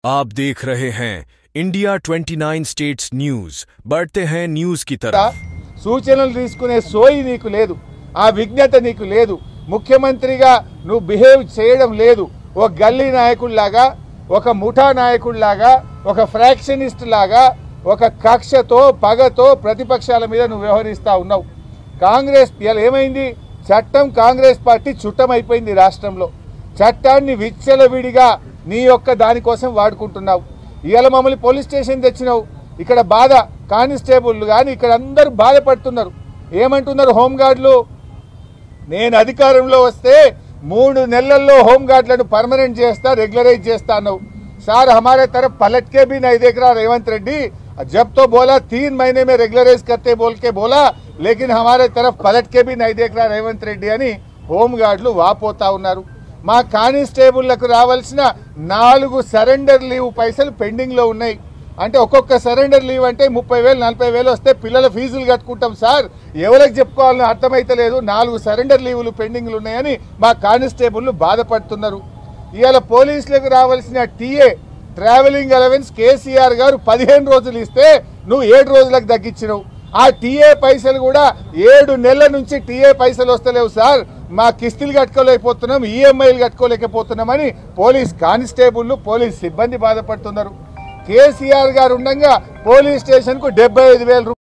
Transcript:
आप देख रहे हैं इंडिया 29 स्टेट्स न्यूज। बढ़ते हैं न्यूज की तरफ। सूचनలు తీసుకునే సోయి నీకు లేదు, ఆ విజ్ఞత నీకు లేదు। ముఖ్యమంత్రిగా నువ్వు బిహేవ్ చేయడం లేదు। ఒక గల్లీ నాయకుడిలాగా, ఒక ముఠా నాయకుడిలాగా, ఒక ఫ్రాక్షనిస్ట్ లాగా, ఒక కక్షతో పగతో ప్రతిపక్షాల మీద నువ్వు వ్యవహరిస్తా ఉన్నావు। కాంగ్రెస్ ఏమైంది? చట్టం కాంగ్రెస్ పార్టీ చుట్టమైపోయింది రాష్ట్రంలో। చట్టాన్ని విచ్చలవిడిగా నీ యొక్క దాని కోసం వాడుకుంటున్నావు। ఇయాల మమ్మల్ని పోలీస్ స్టేషన్ తెచ్చినావు। ఇక్కడ బాధ కానిస్టేబుల్ కానీ ఇక్కడ అందరూ బాధపడుతున్నారు। ఏమంటున్నారు హోంగార్డులు? నేను అధికారంలో వస్తే 3 నెలల్లో హోంగార్డులను పర్మనెంట్ చేస్తా, రెగ్యులరైజ్ చేస్తా అన్నావు। సార్ हमारे तरफ पलट के भी नहीं देख रहा रेवंत रेड्डी। जब तो बोला 3 महीने में रेगुलराइज करते बोल के बोला, लेकिन हमारे तरफ पलट के भी नहीं देख रहा रेवंत रेड्डी అని హోంగార్డులు వాపోతా ఉన్నారు। మా కానిస్టేబుల్లకు రావాల్సిన 4 సరెండర్ లీవ్ పైసలు పెండింగ్ లో ఉన్నాయి। అంటే ఒక్కొక్క సరెండర్ లీవ్ అంటే 30,000 40,000 వస్తే పిల్లల ఫీజులు కట్టుకుంటాం సార్। ఎవరికి చెప్పుకోవాలని అర్థమైతలేదు। 4 సరెండర్ లీవులు పెండింగ్లు ఉన్నాయని మా కానిస్టేబుల్లు బాధపడుతున్నారు। ఇవాళ పోలీసులకు రావాల్సిన టీఏ ట్రావెలింగ్ అలవెన్స్ కేసీఆర్ గారు 15 రోజులు ఇస్తే నువ్వు 7 రోజులకు తగ్గించినావు। ఆ టీఏ పైసలు కూడా 7 నెలల నుంచి టీఏ పైసలు వస్తలేవు సార్। మా కిస్తీలు కట్టుకోలేకపోతున్నాం, ఈఎంఐలు కట్టుకోలేకపోతున్నామని పోలీస్ కానిస్టేబుల్లు, పోలీస్ సిబ్బంది బాధపడుతున్నారు। కేసీఆర్ గారు ఉండగా పోలీస్ స్టేషన్కు 75,000